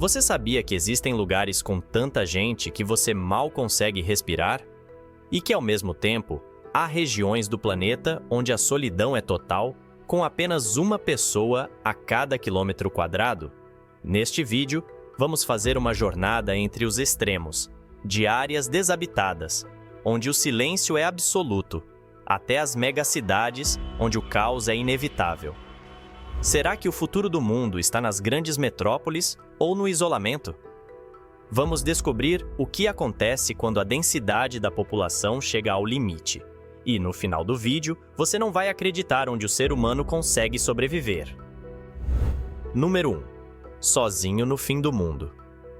Você sabia que existem lugares com tanta gente que você mal consegue respirar? E que, ao mesmo tempo, há regiões do planeta onde a solidão é total, com apenas uma pessoa a cada quilômetro quadrado? Neste vídeo, vamos fazer uma jornada entre os extremos, de áreas desabitadas, onde o silêncio é absoluto, até as megacidades, onde o caos é inevitável. Será que o futuro do mundo está nas grandes metrópoles ou no isolamento? Vamos descobrir o que acontece quando a densidade da população chega ao limite. E no final do vídeo, você não vai acreditar onde o ser humano consegue sobreviver. Número 1. Sozinho no fim do mundo.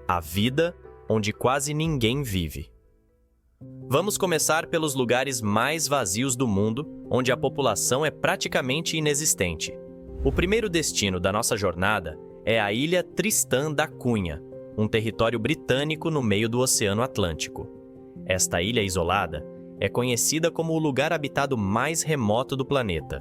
A vida onde quase ninguém vive. Vamos começar pelos lugares mais vazios do mundo, onde a população é praticamente inexistente. O primeiro destino da nossa jornada é a ilha Tristã da Cunha, um território britânico no meio do Oceano Atlântico. Esta ilha isolada é conhecida como o lugar habitado mais remoto do planeta.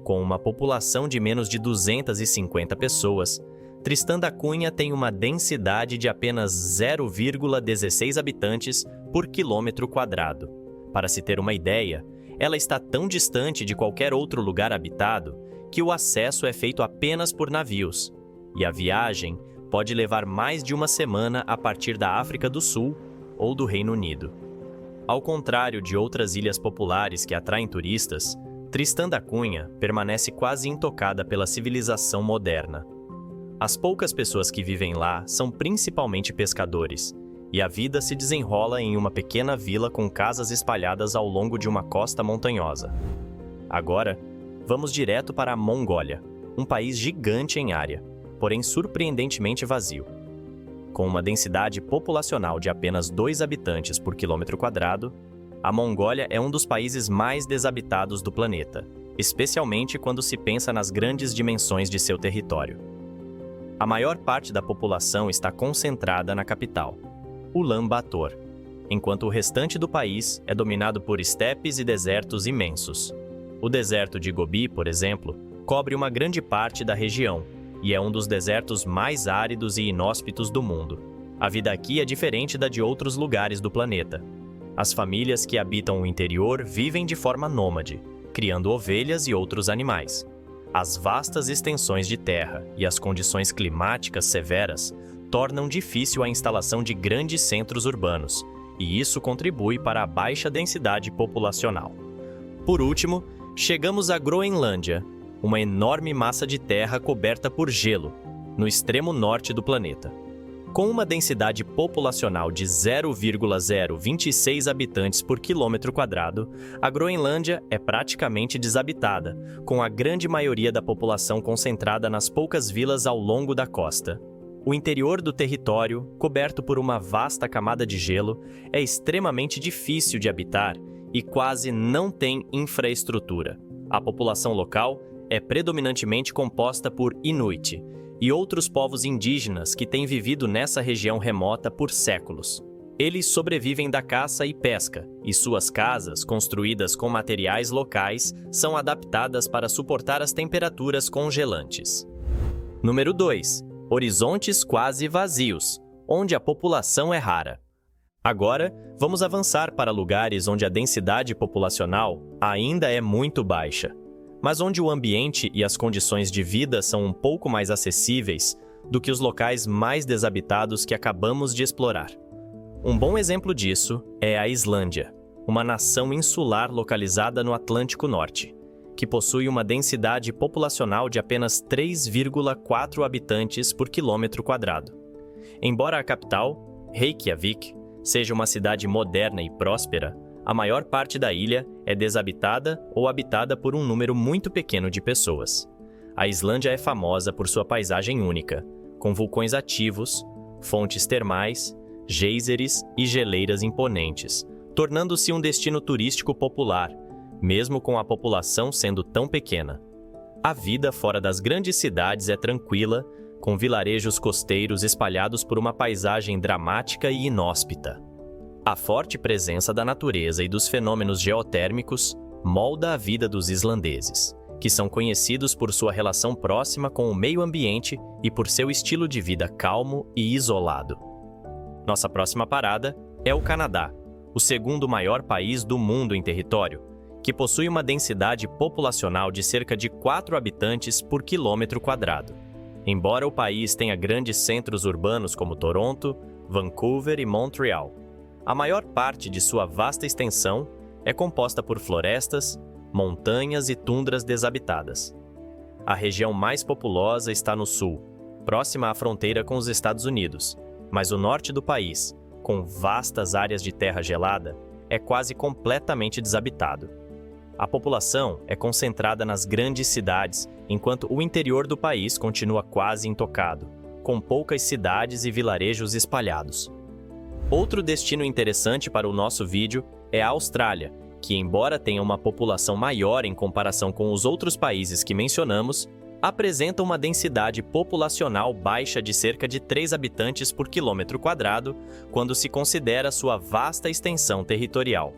Com uma população de menos de 250 pessoas, Tristã da Cunha tem uma densidade de apenas 0,16 habitantes por quilômetro quadrado. Para se ter uma ideia, ela está tão distante de qualquer outro lugar habitado que o acesso é feito apenas por navios, e a viagem pode levar mais de uma semana a partir da África do Sul ou do Reino Unido. Ao contrário de outras ilhas populares que atraem turistas, Tristã da Cunha permanece quase intocada pela civilização moderna. As poucas pessoas que vivem lá são principalmente pescadores, e a vida se desenrola em uma pequena vila com casas espalhadas ao longo de uma costa montanhosa. Agora, vamos direto para a Mongólia, um país gigante em área, porém surpreendentemente vazio. Com uma densidade populacional de apenas 2 habitantes por quilômetro quadrado, a Mongólia é um dos países mais desabitados do planeta, especialmente quando se pensa nas grandes dimensões de seu território. A maior parte da população está concentrada na capital, Ulaanbaatar, enquanto o restante do país é dominado por estepes e desertos imensos. O deserto de Gobi, por exemplo, cobre uma grande parte da região e é um dos desertos mais áridos e inóspitos do mundo. A vida aqui é diferente da de outros lugares do planeta. As famílias que habitam o interior vivem de forma nômade, criando ovelhas e outros animais. As vastas extensões de terra e as condições climáticas severas tornam difícil a instalação de grandes centros urbanos, e isso contribui para a baixa densidade populacional. Por último, chegamos à Groenlândia, uma enorme massa de terra coberta por gelo, no extremo norte do planeta. Com uma densidade populacional de 0,026 habitantes por quilômetro quadrado, a Groenlândia é praticamente desabitada, com a grande maioria da população concentrada nas poucas vilas ao longo da costa. O interior do território, coberto por uma vasta camada de gelo, é extremamente difícil de habitar e quase não tem infraestrutura. A população local é predominantemente composta por Inuit e outros povos indígenas que têm vivido nessa região remota por séculos. Eles sobrevivem da caça e pesca, e suas casas, construídas com materiais locais, são adaptadas para suportar as temperaturas congelantes. Número 2. Horizontes quase vazios, onde a população é rara. Agora, vamos avançar para lugares onde a densidade populacional ainda é muito baixa, mas onde o ambiente e as condições de vida são um pouco mais acessíveis do que os locais mais desabitados que acabamos de explorar. Um bom exemplo disso é a Islândia, uma nação insular localizada no Atlântico Norte, que possui uma densidade populacional de apenas 3,4 habitantes por quilômetro quadrado. Embora a capital, Reykjavik, seja uma cidade moderna e próspera, a maior parte da ilha é desabitada ou habitada por um número muito pequeno de pessoas. A Islândia é famosa por sua paisagem única, com vulcões ativos, fontes termais, geysers e geleiras imponentes, tornando-se um destino turístico popular, mesmo com a população sendo tão pequena. A vida fora das grandes cidades é tranquila, com vilarejos costeiros espalhados por uma paisagem dramática e inóspita. A forte presença da natureza e dos fenômenos geotérmicos molda a vida dos islandeses, que são conhecidos por sua relação próxima com o meio ambiente e por seu estilo de vida calmo e isolado. Nossa próxima parada é o Canadá, o segundo maior país do mundo em território, que possui uma densidade populacional de cerca de 4 habitantes por quilômetro quadrado. Embora o país tenha grandes centros urbanos como Toronto, Vancouver e Montreal, a maior parte de sua vasta extensão é composta por florestas, montanhas e tundras desabitadas. A região mais populosa está no sul, próxima à fronteira com os Estados Unidos, mas o norte do país, com vastas áreas de terra gelada, é quase completamente desabitado. A população é concentrada nas grandes cidades, enquanto o interior do país continua quase intocado, com poucas cidades e vilarejos espalhados. Outro destino interessante para o nosso vídeo é a Austrália, que, embora tenha uma população maior em comparação com os outros países que mencionamos, apresenta uma densidade populacional baixa de cerca de 3 habitantes por quilômetro quadrado, quando se considera sua vasta extensão territorial.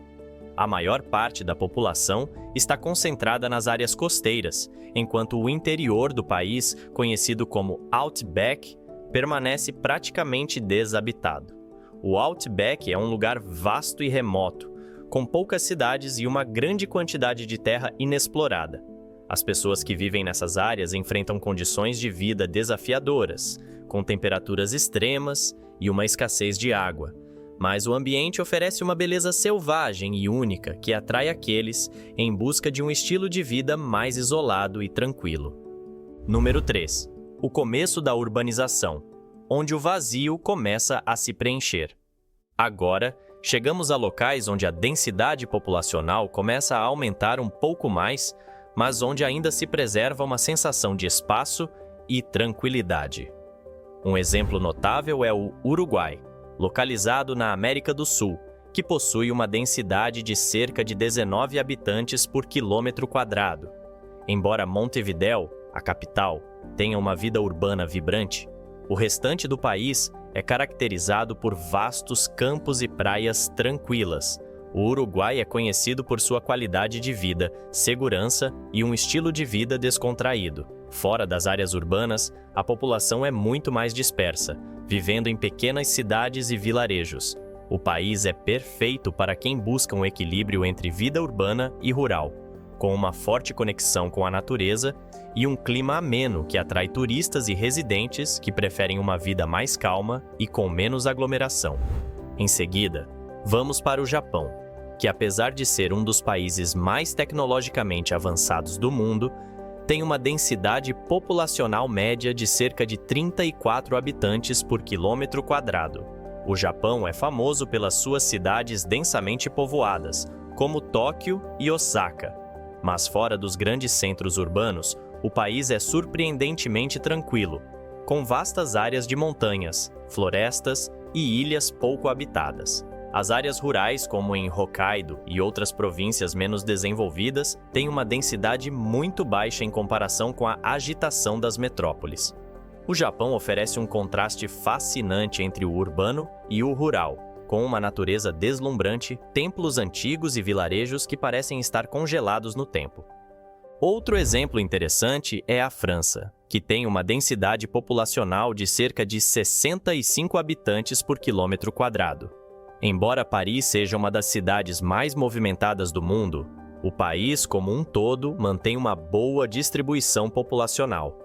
A maior parte da população está concentrada nas áreas costeiras, enquanto o interior do país, conhecido como Outback, permanece praticamente desabitado. O Outback é um lugar vasto e remoto, com poucas cidades e uma grande quantidade de terra inexplorada. As pessoas que vivem nessas áreas enfrentam condições de vida desafiadoras, com temperaturas extremas e uma escassez de água. Mas o ambiente oferece uma beleza selvagem e única que atrai aqueles em busca de um estilo de vida mais isolado e tranquilo. Número 3. O começo da urbanização, onde o vazio começa a se preencher. Agora, chegamos a locais onde a densidade populacional começa a aumentar um pouco mais, mas onde ainda se preserva uma sensação de espaço e tranquilidade. Um exemplo notável é o Uruguai, localizado na América do Sul, que possui uma densidade de cerca de 19 habitantes por quilômetro quadrado. Embora Montevidéu, a capital, tenha uma vida urbana vibrante, o restante do país é caracterizado por vastos campos e praias tranquilas. O Uruguai é conhecido por sua qualidade de vida, segurança e um estilo de vida descontraído. Fora das áreas urbanas, a população é muito mais dispersa, vivendo em pequenas cidades e vilarejos. O país é perfeito para quem busca um equilíbrio entre vida urbana e rural, com uma forte conexão com a natureza e um clima ameno que atrai turistas e residentes que preferem uma vida mais calma e com menos aglomeração. Em seguida, vamos para o Japão, que apesar de ser um dos países mais tecnologicamente avançados do mundo, tem uma densidade populacional média de cerca de 34 habitantes por quilômetro quadrado. O Japão é famoso pelas suas cidades densamente povoadas, como Tóquio e Osaka. Mas fora dos grandes centros urbanos, o país é surpreendentemente tranquilo, com vastas áreas de montanhas, florestas e ilhas pouco habitadas. As áreas rurais, como em Hokkaido e outras províncias menos desenvolvidas, têm uma densidade muito baixa em comparação com a agitação das metrópoles. O Japão oferece um contraste fascinante entre o urbano e o rural, com uma natureza deslumbrante, templos antigos e vilarejos que parecem estar congelados no tempo. Outro exemplo interessante é a França, que tem uma densidade populacional de cerca de 65 habitantes por quilômetro quadrado. Embora Paris seja uma das cidades mais movimentadas do mundo, o país como um todo mantém uma boa distribuição populacional.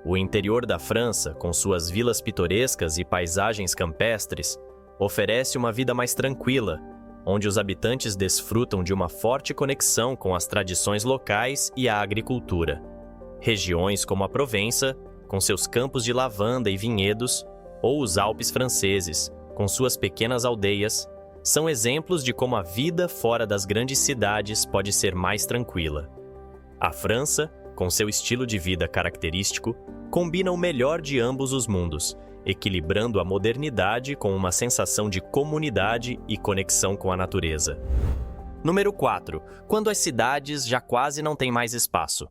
O interior da França, com suas vilas pitorescas e paisagens campestres, oferece uma vida mais tranquila, onde os habitantes desfrutam de uma forte conexão com as tradições locais e a agricultura. Regiões como a Provença, com seus campos de lavanda e vinhedos, ou os Alpes franceses, com suas pequenas aldeias, são exemplos de como a vida fora das grandes cidades pode ser mais tranquila. A França, com seu estilo de vida característico, combina o melhor de ambos os mundos, equilibrando a modernidade com uma sensação de comunidade e conexão com a natureza. Número 4. Quando as cidades já quase não têm mais espaço.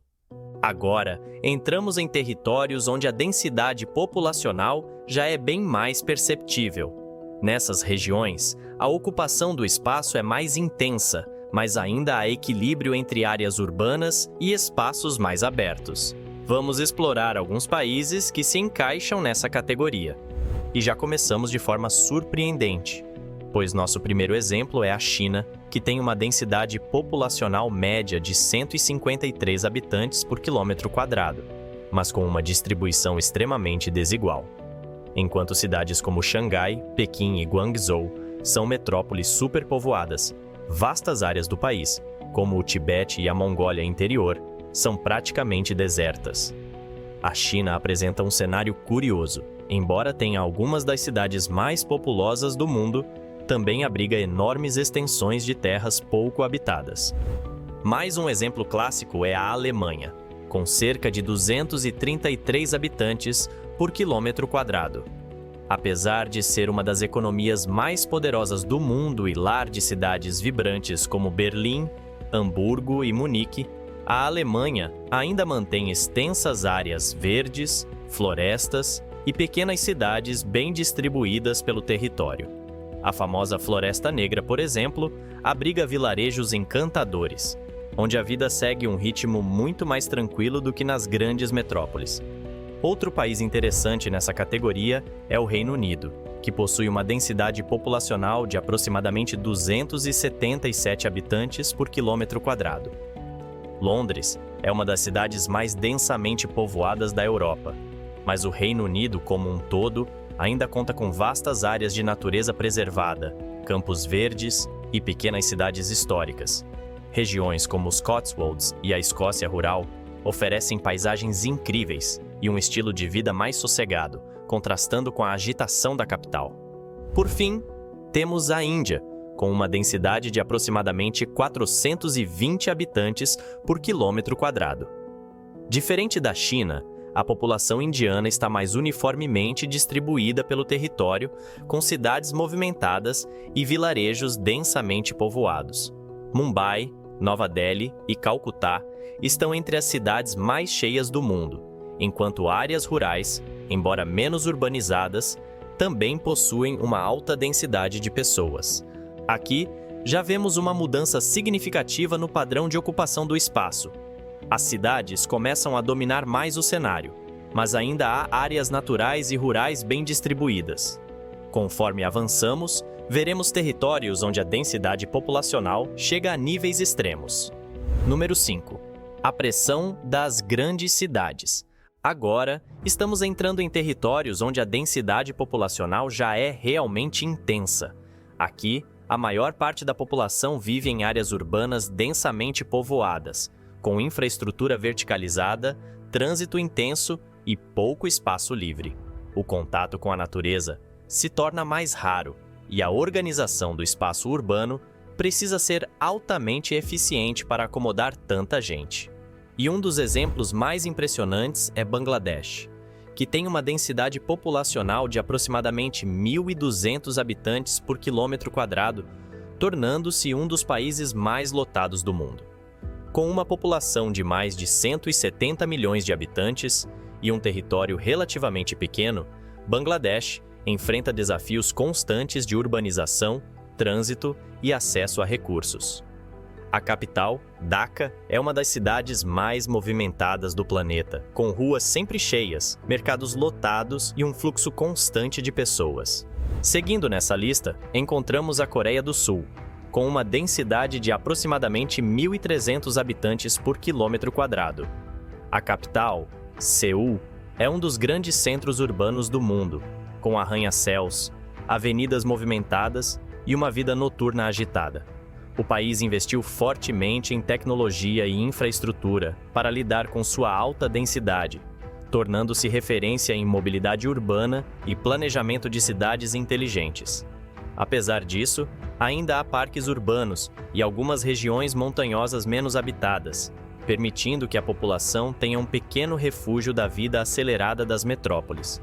Agora, entramos em territórios onde a densidade populacional já é bem mais perceptível. Nessas regiões, a ocupação do espaço é mais intensa, mas ainda há equilíbrio entre áreas urbanas e espaços mais abertos. Vamos explorar alguns países que se encaixam nessa categoria. E já começamos de forma surpreendente, pois nosso primeiro exemplo é a China, que tem uma densidade populacional média de 153 habitantes por quilômetro quadrado, mas com uma distribuição extremamente desigual. Enquanto cidades como Xangai, Pequim e Guangzhou são metrópoles superpovoadas, vastas áreas do país, como o Tibete e a Mongólia interior, são praticamente desertas. A China apresenta um cenário curioso. Embora tenha algumas das cidades mais populosas do mundo, também abriga enormes extensões de terras pouco habitadas. Mais um exemplo clássico é a Alemanha, com cerca de 233 habitantes por quilômetro quadrado. Apesar de ser uma das economias mais poderosas do mundo e lar de cidades vibrantes como Berlim, Hamburgo e Munique, a Alemanha ainda mantém extensas áreas verdes, florestas e pequenas cidades bem distribuídas pelo território. A famosa Floresta Negra, por exemplo, abriga vilarejos encantadores, onde a vida segue um ritmo muito mais tranquilo do que nas grandes metrópoles. Outro país interessante nessa categoria é o Reino Unido, que possui uma densidade populacional de aproximadamente 277 habitantes por quilômetro quadrado. Londres é uma das cidades mais densamente povoadas da Europa, mas o Reino Unido como um todo ainda conta com vastas áreas de natureza preservada, campos verdes e pequenas cidades históricas. Regiões como os Cotswolds e a Escócia rural oferecem paisagens incríveis e um estilo de vida mais sossegado, contrastando com a agitação da capital. Por fim, temos a Índia, com uma densidade de aproximadamente 420 habitantes por quilômetro quadrado. Diferente da China, a população indiana está mais uniformemente distribuída pelo território, com cidades movimentadas e vilarejos densamente povoados. Mumbai, Nova Delhi e Calcutá estão entre as cidades mais cheias do mundo, enquanto áreas rurais, embora menos urbanizadas, também possuem uma alta densidade de pessoas. Aqui, já vemos uma mudança significativa no padrão de ocupação do espaço. As cidades começam a dominar mais o cenário, mas ainda há áreas naturais e rurais bem distribuídas. Conforme avançamos, veremos territórios onde a densidade populacional chega a níveis extremos. Número 5. A pressão das grandes cidades. Agora, estamos entrando em territórios onde a densidade populacional já é realmente intensa. Aqui, a maior parte da população vive em áreas urbanas densamente povoadas, com infraestrutura verticalizada, trânsito intenso e pouco espaço livre. O contato com a natureza se torna mais raro e a organização do espaço urbano precisa ser altamente eficiente para acomodar tanta gente. E um dos exemplos mais impressionantes é Bangladesh, que tem uma densidade populacional de aproximadamente 1.200 habitantes por quilômetro quadrado, tornando-se um dos países mais lotados do mundo. Com uma população de mais de 170 milhões de habitantes e um território relativamente pequeno, Bangladesh enfrenta desafios constantes de urbanização, trânsito e acesso a recursos. A capital, Dhaka, é uma das cidades mais movimentadas do planeta, com ruas sempre cheias, mercados lotados e um fluxo constante de pessoas. Seguindo nessa lista, encontramos a Coreia do Sul, com uma densidade de aproximadamente 1.300 habitantes por quilômetro quadrado. A capital, Seul, é um dos grandes centros urbanos do mundo, com arranha-céus, avenidas movimentadas e uma vida noturna agitada. O país investiu fortemente em tecnologia e infraestrutura para lidar com sua alta densidade, tornando-se referência em mobilidade urbana e planejamento de cidades inteligentes. Apesar disso, ainda há parques urbanos e algumas regiões montanhosas menos habitadas, permitindo que a população tenha um pequeno refúgio da vida acelerada das metrópoles.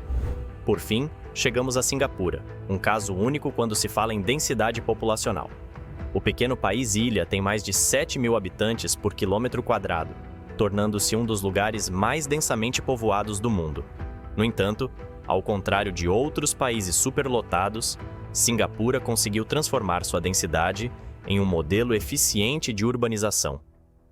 Por fim, chegamos a Singapura, um caso único quando se fala em densidade populacional. O pequeno país-ilha tem mais de 7.000 habitantes por quilômetro quadrado, tornando-se um dos lugares mais densamente povoados do mundo. No entanto, ao contrário de outros países superlotados, Singapura conseguiu transformar sua densidade em um modelo eficiente de urbanização.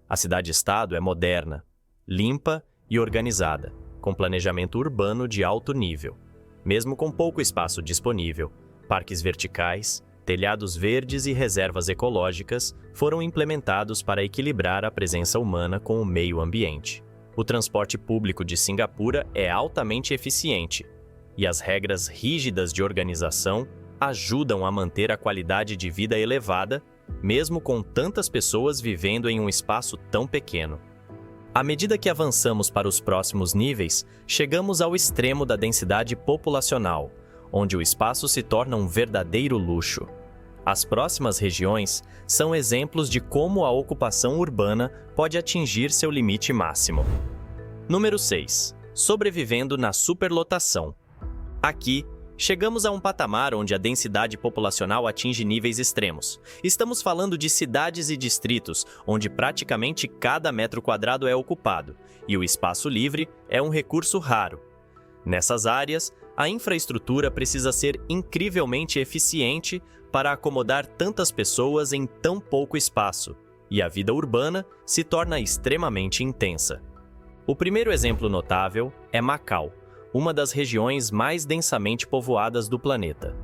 A cidade-estado é moderna, limpa e organizada, com planejamento urbano de alto nível. Mesmo com pouco espaço disponível, parques verticais, telhados verdes e reservas ecológicas foram implementados para equilibrar a presença humana com o meio ambiente. O transporte público de Cingapura é altamente eficiente, e as regras rígidas de organização ajudam a manter a qualidade de vida elevada, mesmo com tantas pessoas vivendo em um espaço tão pequeno. À medida que avançamos para os próximos níveis, chegamos ao extremo da densidade populacional, onde o espaço se torna um verdadeiro luxo. As próximas regiões são exemplos de como a ocupação urbana pode atingir seu limite máximo. Número 6. Sobrevivendo na superlotação. Aqui, chegamos a um patamar onde a densidade populacional atinge níveis extremos. Estamos falando de cidades e distritos onde praticamente cada metro quadrado é ocupado, e o espaço livre é um recurso raro. Nessas áreas, a infraestrutura precisa ser incrivelmente eficiente para acomodar tantas pessoas em tão pouco espaço, e a vida urbana se torna extremamente intensa. O primeiro exemplo notável é Macau, uma das regiões mais densamente povoadas do planeta.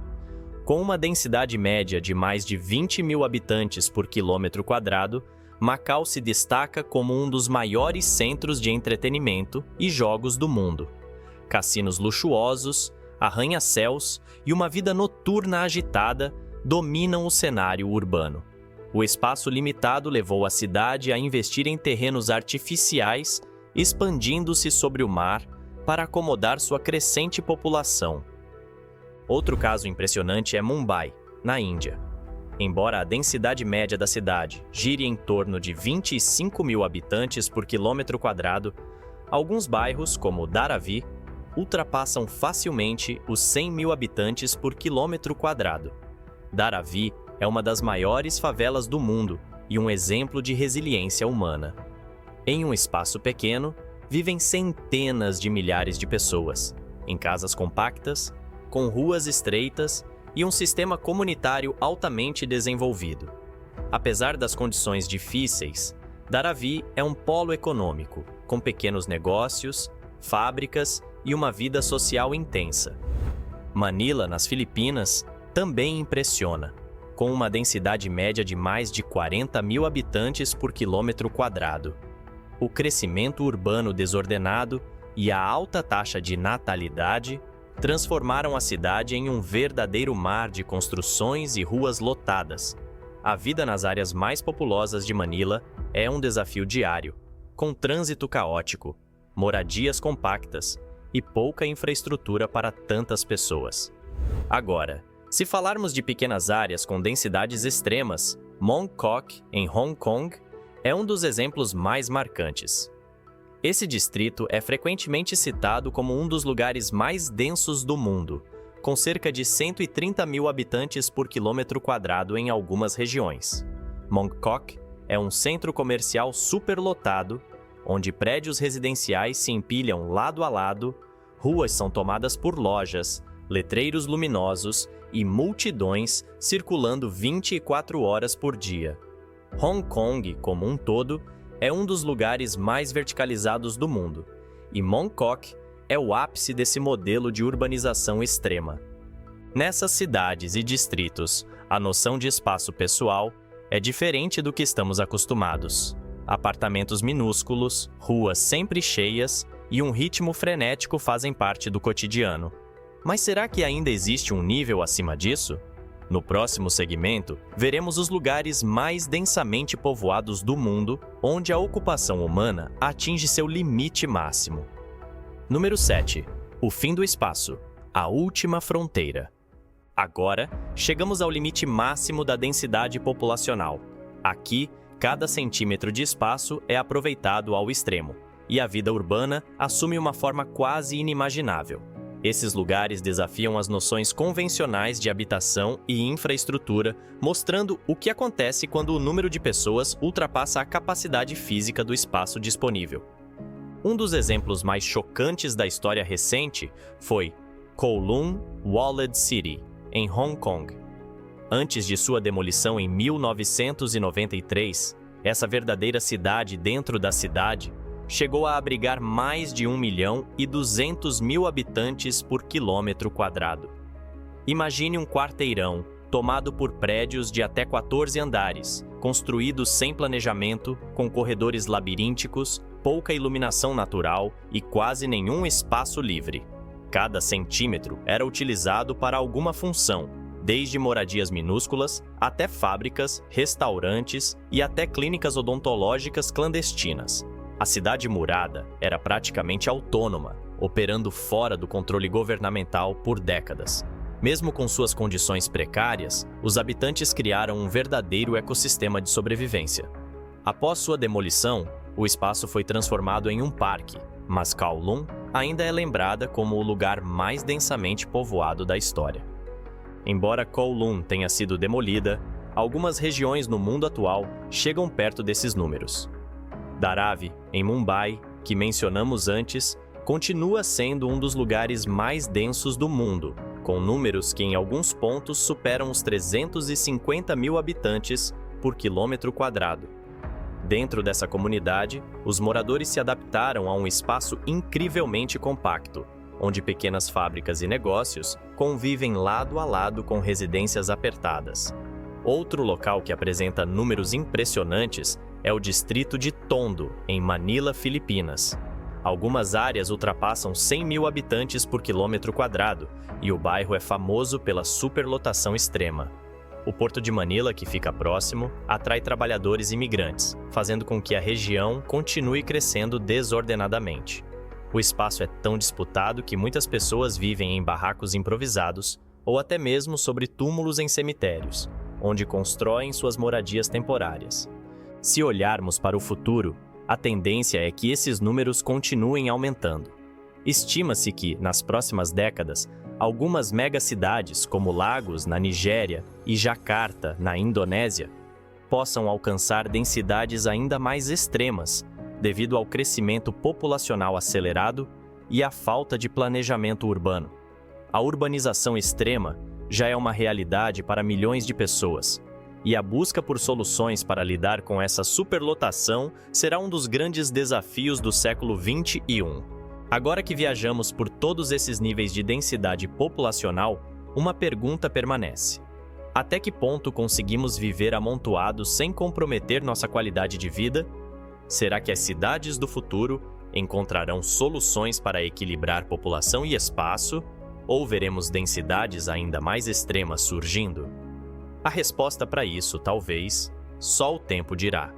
Com uma densidade média de mais de 20 mil habitantes por quilômetro quadrado, Macau se destaca como um dos maiores centros de entretenimento e jogos do mundo. Cassinos luxuosos, arranha-céus e uma vida noturna agitada dominam o cenário urbano. O espaço limitado levou a cidade a investir em terrenos artificiais, expandindo-se sobre o mar para acomodar sua crescente população. Outro caso impressionante é Mumbai, na Índia. Embora a densidade média da cidade gire em torno de 25 mil habitantes por quilômetro quadrado, alguns bairros, como Dharavi, ultrapassam facilmente os 100 mil habitantes por quilômetro quadrado. Dharavi é uma das maiores favelas do mundo e um exemplo de resiliência humana. Em um espaço pequeno, vivem centenas de milhares de pessoas, em casas compactas, com ruas estreitas e um sistema comunitário altamente desenvolvido. Apesar das condições difíceis, Dharavi é um polo econômico, com pequenos negócios, fábricas e uma vida social intensa. Manila, nas Filipinas, também impressiona, com uma densidade média de mais de 40 mil habitantes por quilômetro quadrado. O crescimento urbano desordenado e a alta taxa de natalidade transformaram a cidade em um verdadeiro mar de construções e ruas lotadas. A vida nas áreas mais populosas de Manila é um desafio diário, com trânsito caótico, moradias compactas e pouca infraestrutura para tantas pessoas. Agora, se falarmos de pequenas áreas com densidades extremas, Mongkok, em Hong Kong, é um dos exemplos mais marcantes. Esse distrito é frequentemente citado como um dos lugares mais densos do mundo, com cerca de 130 mil habitantes por quilômetro quadrado em algumas regiões. Mongkok é um centro comercial superlotado, onde prédios residenciais se empilham lado a lado, ruas são tomadas por lojas, letreiros luminosos e multidões circulando 24 horas por dia. Hong Kong, como um todo, é um dos lugares mais verticalizados do mundo, e Mongkok é o ápice desse modelo de urbanização extrema. Nessas cidades e distritos, a noção de espaço pessoal é diferente do que estamos acostumados. Apartamentos minúsculos, ruas sempre cheias e um ritmo frenético fazem parte do cotidiano. Mas será que ainda existe um nível acima disso? No próximo segmento, veremos os lugares mais densamente povoados do mundo, onde a ocupação humana atinge seu limite máximo. Número 7. O fim do espaço. A última fronteira. Agora, chegamos ao limite máximo da densidade populacional. Aqui, cada centímetro de espaço é aproveitado ao extremo, e a vida urbana assume uma forma quase inimaginável. Esses lugares desafiam as noções convencionais de habitação e infraestrutura, mostrando o que acontece quando o número de pessoas ultrapassa a capacidade física do espaço disponível. Um dos exemplos mais chocantes da história recente foi Kowloon Walled City, em Hong Kong. Antes de sua demolição em 1993, essa verdadeira cidade dentro da cidade chegou a abrigar mais de 1.200.000 habitantes por quilômetro quadrado. Imagine um quarteirão tomado por prédios de até 14 andares, construídos sem planejamento, com corredores labirínticos, pouca iluminação natural e quase nenhum espaço livre. Cada centímetro era utilizado para alguma função, desde moradias minúsculas até fábricas, restaurantes e até clínicas odontológicas clandestinas. A cidade murada era praticamente autônoma, operando fora do controle governamental por décadas. Mesmo com suas condições precárias, os habitantes criaram um verdadeiro ecossistema de sobrevivência. Após sua demolição, o espaço foi transformado em um parque, mas Kowloon ainda é lembrada como o lugar mais densamente povoado da história. Embora Kowloon tenha sido demolida, algumas regiões no mundo atual chegam perto desses números. Dharavi, em Mumbai, que mencionamos antes, continua sendo um dos lugares mais densos do mundo, com números que em alguns pontos superam os 350.000 habitantes por quilômetro quadrado. Dentro dessa comunidade, os moradores se adaptaram a um espaço incrivelmente compacto, onde pequenas fábricas e negócios convivem lado a lado com residências apertadas. Outro local que apresenta números impressionantes é o distrito de Tondo, em Manila, Filipinas. Algumas áreas ultrapassam 100.000 habitantes por quilômetro quadrado e o bairro é famoso pela superlotação extrema. O Porto de Manila, que fica próximo, atrai trabalhadores imigrantes, fazendo com que a região continue crescendo desordenadamente. O espaço é tão disputado que muitas pessoas vivem em barracos improvisados ou até mesmo sobre túmulos em cemitérios, onde constroem suas moradias temporárias. Se olharmos para o futuro, a tendência é que esses números continuem aumentando. Estima-se que, nas próximas décadas, algumas megacidades, como Lagos, na Nigéria, e Jakarta, na Indonésia, possam alcançar densidades ainda mais extremas, devido ao crescimento populacional acelerado e à falta de planejamento urbano. A urbanização extrema já é uma realidade para milhões de pessoas, e a busca por soluções para lidar com essa superlotação será um dos grandes desafios do século XXI. Agora que viajamos por todos esses níveis de densidade populacional, uma pergunta permanece: até que ponto conseguimos viver amontoados sem comprometer nossa qualidade de vida? Será que as cidades do futuro encontrarão soluções para equilibrar população e espaço? Ou veremos densidades ainda mais extremas surgindo? A resposta para isso, talvez, só o tempo dirá.